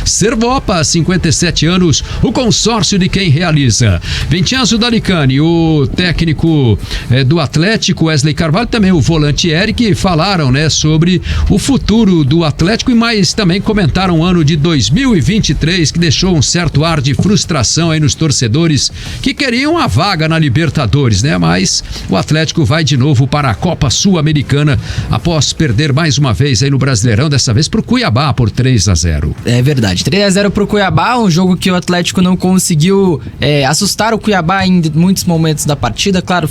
Servopa, 57 anos, o consórcio de quem realiza. Vincenzo Dalicani, o técnico do Atlético, Wesley Carvalho, também o volante Eric, falaram, né, sobre o futuro do Atlético e mais também comentaram o ano de 2023, que deixou um certo ar de frustração aí nos torcedores que queriam a vaga na Libertadores, né? Mas o Atlético vai de novo para a Copa Sul-Americana após perder mais uma vez aí no Brasileirão, dessa vez pro Cuiabá por 3-0. É verdade, 3-0 pro Cuiabá, um jogo que o Atlético não conseguiu assustar o Cuiabá em muitos momentos da partida. Claro,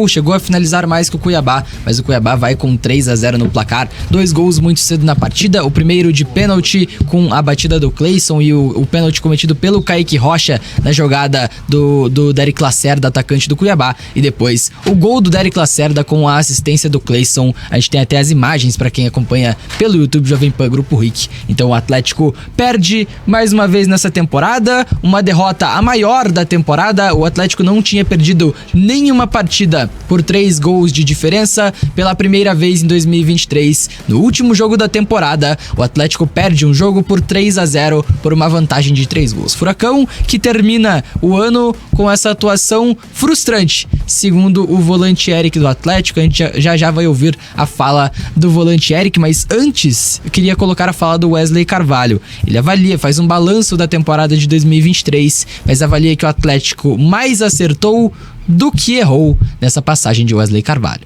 chegou a finalizar mais que o Cuiabá, mas o Cuiabá vai com 3-0 no placar. 2 gols muito cedo na partida, o primeiro de pênalti com a batida do Cleison e o pênalti cometido pelo Kaique Rocha na jogada do Derek Lacerda, atacante do Cuiabá, e depois o gol do Derek Lacerda com a assistência do Cleison. A gente tem até as imagens para quem acompanha pelo YouTube Jovem Pan Grupo RIC. Então o Atlético perde mais uma vez nessa temporada, uma derrota a maior da temporada. O Atlético não tinha perdido nenhuma partida por 3 gols de diferença. Pela primeira vez em 2023, no último jogo da temporada, o Atlético perde um jogo por 3-0 por uma vantagem de 3 gols. Furacão que termina o ano com essa atuação frustrante, segundo o volante Eric do Atlético. A gente já vai ouvir a fala do volante Eric, mas antes eu queria colocar a fala do Wesley Carvalho. Ele faz um balanço da temporada de 2023, mas avalia que o Atlético mais acertou do que errou nessa passagem de Wesley Carvalho.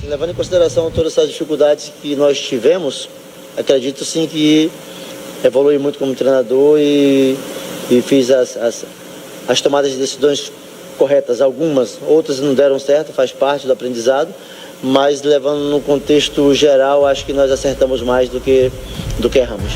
Levando em consideração todas essas dificuldades que nós tivemos, acredito sim que evolui muito como treinador e fiz as tomadas de decisões corretas. Algumas, outras não deram certo, faz parte do aprendizado, mas levando no contexto geral, acho que nós acertamos mais do que erramos.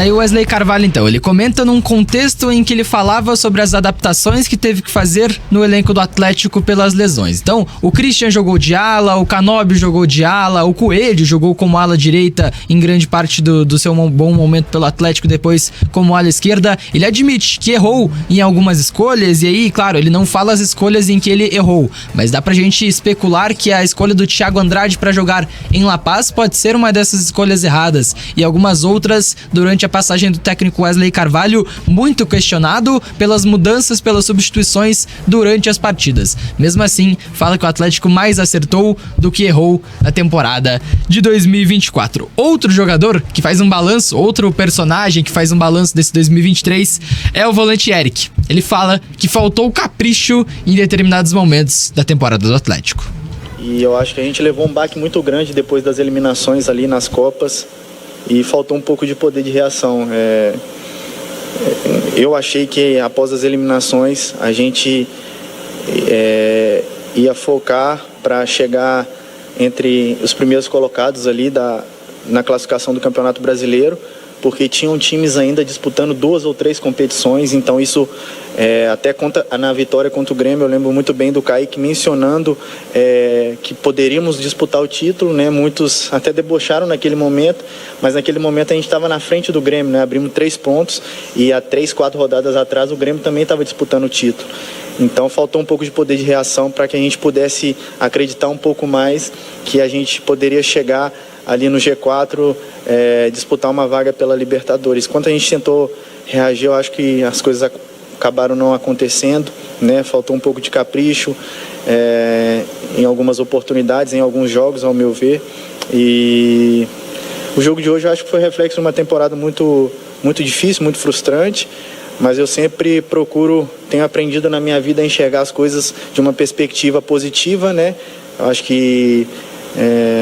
Tá aí o Wesley Carvalho, então. Ele comenta num contexto em que ele falava sobre as adaptações que teve que fazer no elenco do Atlético pelas lesões. Então, o Christian jogou de ala, o Canóbio jogou de ala, o Coelho jogou como ala direita em grande parte do seu bom momento pelo Atlético, depois como ala esquerda. Ele admite que errou em algumas escolhas, e aí, claro, ele não fala as escolhas em que ele errou, mas dá pra gente especular que a escolha do Thiago Andrade pra jogar em La Paz pode ser uma dessas escolhas erradas, e algumas outras durante a passagem do técnico Wesley Carvalho, muito questionado pelas mudanças, pelas substituições durante as partidas. Mesmo assim, fala que o Atlético mais acertou do que errou na temporada de 2024. Outro jogador que faz um balanço, outro personagem que faz um balanço desse 2023 é o volante Eric. Ele fala que faltou capricho em determinados momentos da temporada do Atlético. E eu acho que a gente levou um baque muito grande depois das eliminações ali nas Copas, e faltou um pouco de poder de reação. Eu achei que após as eliminações a gente ia focar para chegar entre os primeiros colocados ali na classificação do Campeonato Brasileiro, porque tinham times ainda disputando 2 ou 3 competições. Então isso, até na vitória contra o Grêmio, eu lembro muito bem do Kaique mencionando que poderíamos disputar o título, né? Muitos até debocharam naquele momento, mas naquele momento a gente estava na frente do Grêmio, né? Abrimos 3 pontos e há 3, 4 rodadas atrás o Grêmio também estava disputando o título. Então faltou um pouco de poder de reação para que a gente pudesse acreditar um pouco mais que a gente poderia chegar ali no G4, disputar uma vaga pela Libertadores. Quando a gente tentou reagir, eu acho que as coisas acabaram não acontecendo, né? Faltou um pouco de capricho em algumas oportunidades, em alguns jogos, ao meu ver. E o jogo de hoje eu acho que foi reflexo de uma temporada muito, muito difícil, muito frustrante, mas eu sempre tenho aprendido na minha vida a enxergar as coisas de uma perspectiva positiva, né? Eu acho que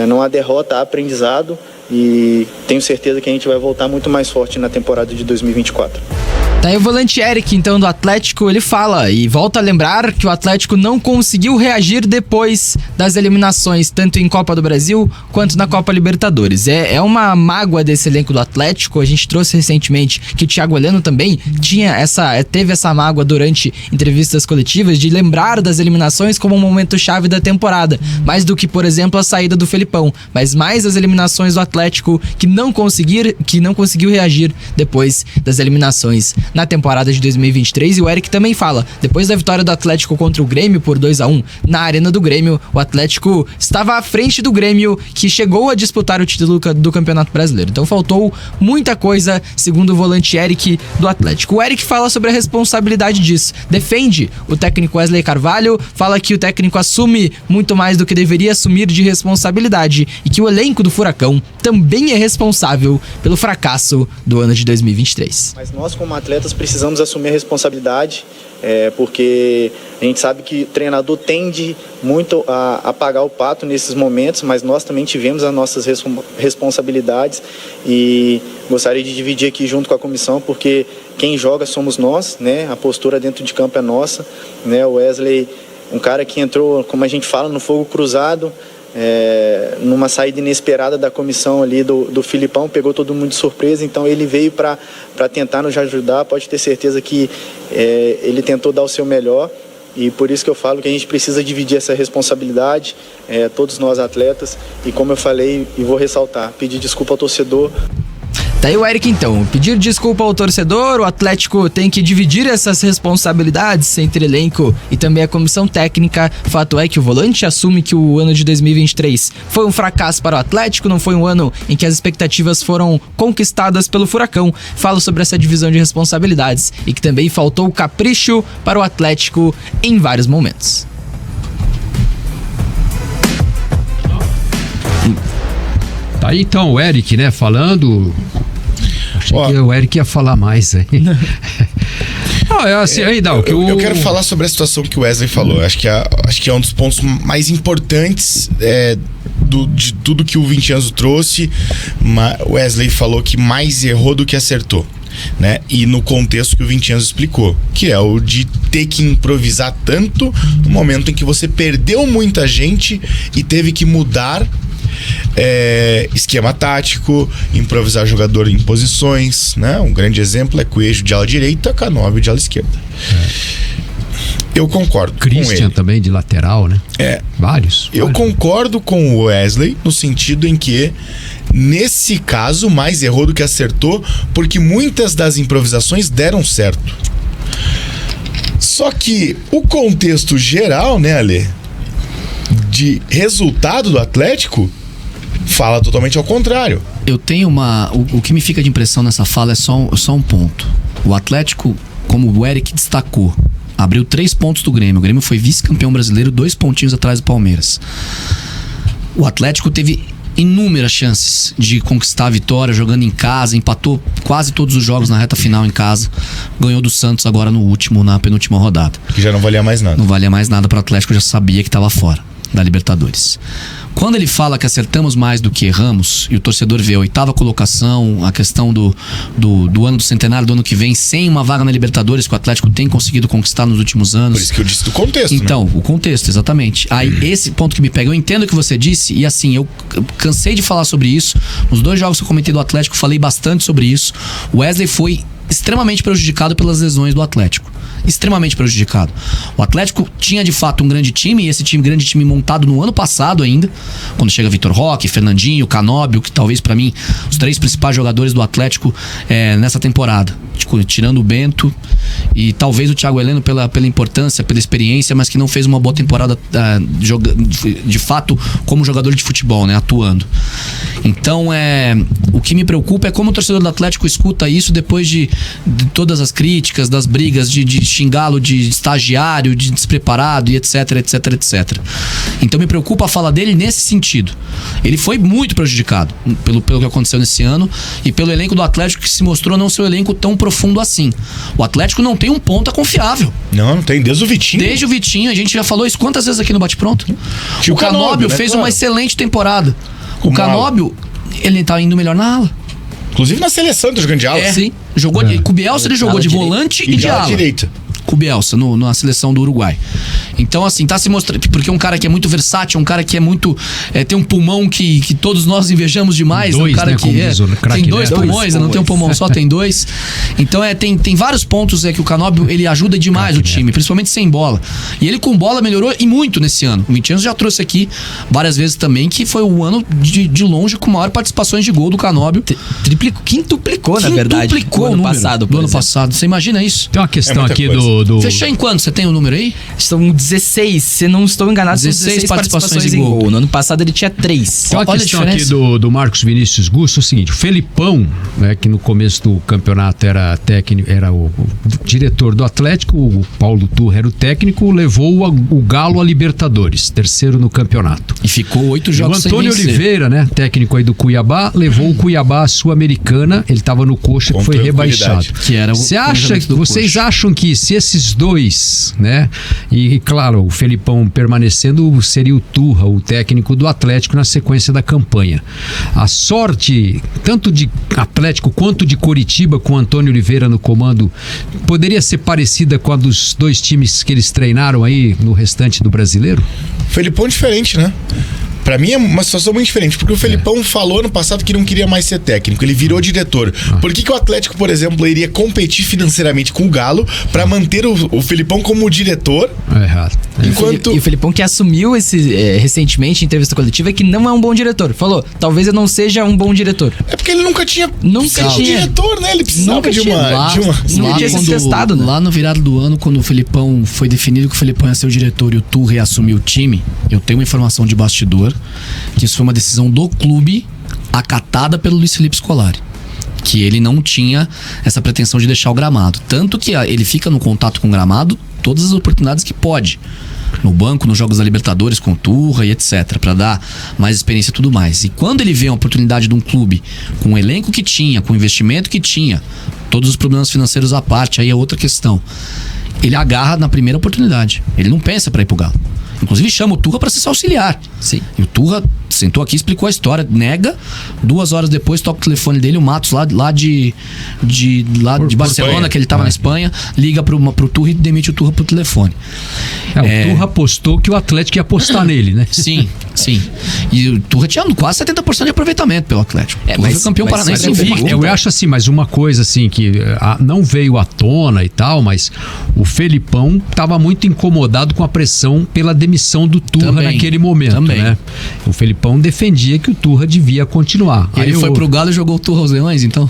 não há derrota, há aprendizado, e tenho certeza que a gente vai voltar muito mais forte na temporada de 2024. Tá aí o volante Eric, então, do Atlético. Ele fala e volta a lembrar que o Atlético não conseguiu reagir depois das eliminações, tanto em Copa do Brasil quanto na Copa Libertadores. É uma mágoa desse elenco do Atlético. A gente trouxe recentemente que o Thiago Heleno também teve essa mágoa durante entrevistas coletivas, de lembrar das eliminações como um momento chave da temporada, mais do que, por exemplo, a saída do Felipão, mas mais as eliminações do Atlético, que não conseguiu reagir depois das eliminações na temporada de 2023. E o Eric também fala, depois da vitória do Atlético contra o Grêmio por 2-1 na Arena do Grêmio, o Atlético estava à frente do Grêmio, que chegou a disputar o título do Campeonato Brasileiro. Então faltou muita coisa, segundo o volante Eric do Atlético. O Eric fala sobre a responsabilidade disso, defende o técnico Wesley Carvalho, fala que o técnico assume muito mais do que deveria assumir de responsabilidade e que o elenco do Furacão também é responsável pelo fracasso do ano de 2023. Mas nós, como atletas, precisamos assumir a responsabilidade, porque a gente sabe que o treinador tende muito a pagar o pato nesses momentos, mas nós também tivemos as nossas responsabilidades e gostaria de dividir aqui junto com a comissão, porque quem joga somos nós, né? A postura dentro de campo é nossa, né? O Wesley, um cara que entrou, como a gente fala, no fogo cruzado, numa saída inesperada da comissão ali do Filipão, pegou todo mundo de surpresa, então ele veio para tentar nos ajudar. Pode ter certeza que ele tentou dar o seu melhor, e por isso que eu falo que a gente precisa dividir essa responsabilidade, todos nós atletas, e como eu falei e vou ressaltar, pedir desculpa ao torcedor. Daí o Eric, então, pedir desculpa ao torcedor, o Atlético tem que dividir essas responsabilidades entre elenco e também a comissão técnica. Fato é que o volante assume que o ano de 2023 foi um fracasso para o Atlético, não foi um ano em que as expectativas foram conquistadas pelo Furacão. Fala sobre essa divisão de responsabilidades e que também faltou capricho para o Atlético em vários momentos. Tá aí então o Eric, né, falando. Achei que o Eric ia falar mais aí. Não, é assim, aí dá, eu quero falar sobre a situação que o Wesley falou. Acho que é um dos pontos mais importantes de tudo que o Vincenzo trouxe. O Wesley falou que mais errou do que acertou, né? E no contexto que o Vincenzo explicou, que é o de ter que improvisar tanto no momento em que você perdeu muita gente e teve que mudar esquema tático, improvisar jogador em posições, né? Um grande exemplo é Coelho de ala direita, Canóbio de ala esquerda. Eu concordo com ele. Christian também de lateral, né? Vários. Eu concordo com o Wesley no sentido em que nesse caso mais errou do que acertou, porque muitas das improvisações deram certo. Só que o contexto geral, né, Ale, de resultado do Atlético fala totalmente ao contrário. Eu tenho o que me fica de impressão nessa fala é só um ponto. O Atlético, como o Eric destacou, abriu 3 pontos do Grêmio. O Grêmio foi vice-campeão brasileiro, 2 pontinhos atrás do Palmeiras. O Atlético teve inúmeras chances de conquistar a vitória jogando em casa, empatou quase todos os jogos na reta final em casa, ganhou do Santos agora na penúltima rodada. Que já não valia mais nada. Não valia mais nada para o Atlético, já sabia que estava fora da Libertadores. Quando ele fala que acertamos mais do que erramos, e o torcedor vê a 8ª colocação, a questão do ano do centenário do ano que vem, sem uma vaga na Libertadores que o Atlético tem conseguido conquistar nos últimos anos. Por isso que eu disse do contexto, então, né? O contexto, exatamente. Aí, esse ponto que me pega, eu entendo o que você disse, e assim, eu cansei de falar sobre isso. Nos 2 jogos que eu comentei do Atlético, falei bastante sobre isso. O Wesley foi extremamente prejudicado pelas lesões do Atlético. Extremamente prejudicado. O Atlético tinha de fato um grande time, e esse grande time montado no ano passado ainda, quando chega Vitor Roque, Fernandinho, Canóbio, que talvez pra mim os 3 principais jogadores do Atlético nessa temporada, tirando o Bento e talvez o Thiago Heleno pela importância, pela experiência, mas que não fez uma boa temporada de fato como jogador de futebol, né, atuando. Então o que me preocupa é como o torcedor do Atlético escuta isso depois de todas as críticas, das brigas, de xingá-lo de estagiário, de despreparado e etc. Então me preocupa a fala dele nesse sentido. Ele foi muito prejudicado pelo que aconteceu nesse ano e pelo elenco do Atlético, que se mostrou não ser um elenco tão profundo assim. O Atlético não tem um ponta confiável. Não tem, desde o Vitinho. Desde o Vitinho, a gente já falou isso quantas vezes aqui no Bate Pronto? O Canóbio, né, fez uma excelente temporada. O Canóbio, ele tá indo melhor na ala. Inclusive na seleção do jogando de ala. Sim. Jogou com o Bielsa, ele jogou de volante e de ala. Direita. Com o Bielsa, na seleção do Uruguai. Então, assim, tá se mostrando. Porque é um cara que é muito versátil, um cara que é muito. Tem um pulmão que todos nós invejamos demais. 2, um cara né, que tem 2 pulmões, não tem um pulmão só, tem 2. Então tem vários pontos que o Canóbio ele ajuda demais o time, principalmente sem bola. E ele com bola melhorou e muito nesse ano. O Vincenzo já trouxe aqui várias vezes também que foi o ano de longe com maior participações de gol do Canóbio. Quintuplicou, na verdade. Quintuplicou do ano passado. Do ano passado. Você imagina isso? Tem uma questão aqui coisa. do... Fechou em quanto? Você tem o número aí? São 16, se não estou enganado, 16 são 16 participações em gol. No ano passado ele tinha 3. Tem uma Olha a questão aqui diferença. do Marcos Vinícius Gusto, é o seguinte, o Felipão, né, que no começo do campeonato era técnico, era o diretor do Atlético, o Paulo Turra era o técnico, levou o Galo a Libertadores, terceiro no campeonato. E ficou 8 O jogos sem Antônio vencer. Oliveira, né, técnico aí do Cuiabá, levou o Cuiabá à Sul-Americana, ele estava no Coxa que Com foi rebaixado. tranquilidade. Que era o planejamento do Vocês Coxa. acham que se esses dois, né, e claro, o Felipão permanecendo, seria o Turra, o técnico do Atlético na sequência da campanha. A sorte, tanto de Atlético quanto de Coritiba, com o Antônio Oliveira no comando, poderia ser parecida com a dos dois times que eles treinaram aí no restante do Brasileiro? Felipão diferente, né? Pra mim é uma situação muito diferente, porque o Felipão falou no passado que não queria mais ser técnico, ele virou diretor. Por que o Atlético, por exemplo, iria competir financeiramente com o Galo pra manter o Felipão como diretor? É errado. Enquanto... E o Felipão que assumiu recentemente em entrevista coletiva que não é um bom diretor. Falou, talvez eu não seja um bom diretor. É porque ele nunca tinha Nunca sido tinha. diretor, né? Ele precisava Nunca de tinha. uma... Não tinha sido testado, né? Lá no virado do ano, quando o Felipão foi definido que o Felipão ia ser o diretor e o Turra ia assumir o time, eu tenho uma informação de bastidor que isso foi uma decisão do clube acatada pelo Luiz Felipe Scolari, que ele não tinha essa pretensão de deixar o gramado, tanto que ele fica no contato com o gramado todas as oportunidades que pode, no banco, nos jogos da Libertadores com o Turra e etc, para dar mais experiência e tudo mais. E quando ele vê a oportunidade de um clube com o elenco que tinha, com o investimento que tinha, todos os problemas financeiros à parte, aí é outra questão, ele agarra na primeira oportunidade, ele não pensa para ir pro Galo. Inclusive chama o Turra para ser seu auxiliar. Sim. E o Turra sentou aqui, explicou a história, nega. 2 horas depois toca o telefone dele, o Matos lá de Barcelona, Espanha. que ele tava na Espanha, liga pro Turra e demite o Turra pro telefone. O Turra apostou que o Atlético ia apostar nele, né? Sim. E o Turra tinha quase 70% de aproveitamento pelo Atlético. O Turra foi campeão paranaense invicto. Eu acho assim, mas uma coisa assim que não veio à tona e tal, mas o Felipão estava muito incomodado com a pressão pela demissão do Turra Também. naquele momento, né? O Felipão defendia que o Turra devia continuar. Ele foi pro Galo e jogou o Turra aos Leões, então?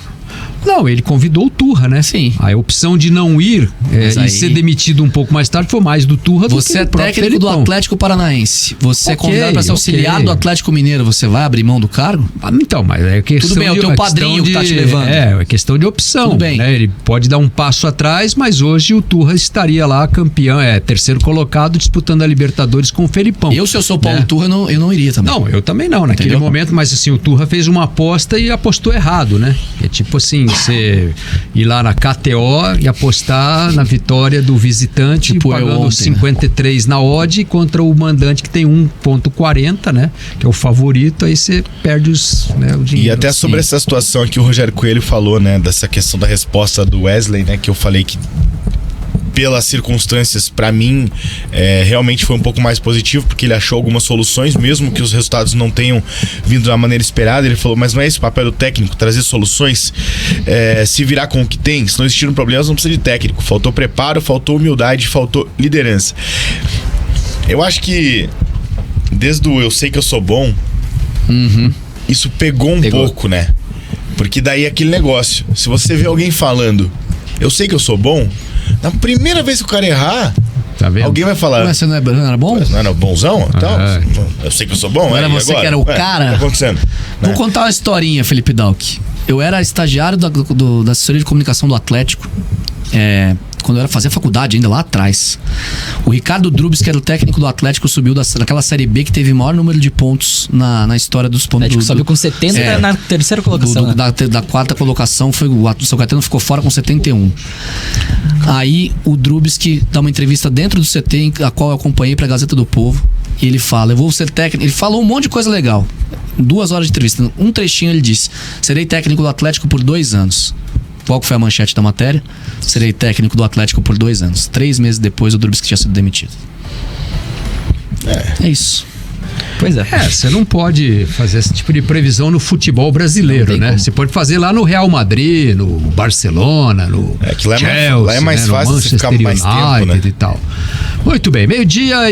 Não, ele convidou o Turra, né? Sim. A opção de não ir e ser demitido um pouco mais tarde foi mais do Turra do que Você é do próprio técnico do Felipão. Atlético Paranaense. Você é Ok, convidado para ser auxiliar ok. do Atlético Mineiro. Você vai abrir mão do cargo? Então, mas é questão Tudo bem, é o de, teu é padrinho questão que tá de- te levando. É questão de opção. Tudo bem. Né? Ele pode dar um passo atrás, mas hoje o Turra estaria lá campeão, terceiro colocado, disputando a Libertadores com o Felipão. Se eu sou o Paulo né? Turra, eu não iria também. Não, eu também não, naquele Entendeu? momento, mas assim, o Turra fez uma aposta e apostou errado, né? É tipo assim, você ir lá na KTO e apostar na vitória do visitante, Tipo eu pagando ontem, 53 na odd contra o mandante que tem 1,40, né? Que é o favorito, aí você perde o dinheiro. E até sobre essa situação aqui, o Rogério Coelho falou, né, dessa questão da resposta do Wesley, né, que eu falei que pelas circunstâncias, pra mim, realmente foi um pouco mais positivo, porque ele achou algumas soluções, mesmo que os resultados não tenham vindo da maneira esperada. Ele falou, mas não é esse o papel do técnico, trazer soluções, se virar com o que tem. Se não existiram problemas, não precisa de técnico. Faltou preparo, faltou humildade, faltou liderança. Eu acho que desde o eu sei que eu sou bom, isso pegou um pouco, né? Porque daí é aquele negócio, se você vê alguém falando, eu sei que eu sou bom, na primeira vez que o cara errar, Tá vendo? alguém vai falar, Mas você não era bom? não era bonzão? Então, eu sei que eu sou bom. Não era e você agora? que era o cara? O que tá acontecendo? Vou Né? contar uma historinha, Felipe Dalck. Eu era estagiário da assessoria de comunicação do Atlético, quando eu fazia faculdade ainda lá atrás. O Ricardo Drubes, que era o técnico do Atlético, subiu daquela Série B que teve o maior número de pontos na história dos pontos. O Atlético subiu com 70 na terceira colocação. né? Da quarta colocação, o São Caetano ficou fora com 71. Aí o Drubes que dá uma entrevista dentro do CT, a qual eu acompanhei pra Gazeta do Povo, e ele fala, eu vou ser técnico. Ele falou um monte de coisa legal. 2 horas de entrevista. Um trechinho ele disse, serei técnico do Atlético por 2 anos. Qual que foi a manchete da matéria? Serei técnico do Atlético por 2 anos. 3 meses depois, o Drubis que tinha sido demitido. É isso. Pois é. Você não pode fazer esse tipo de previsão no futebol brasileiro, né? como. Você pode fazer lá no Real Madrid, no Barcelona, no É que lá é mais- Chelsea, lá é mais né? No fácil você ficar Manchester mais tempo, United né? e tal. Muito bem, meio-dia e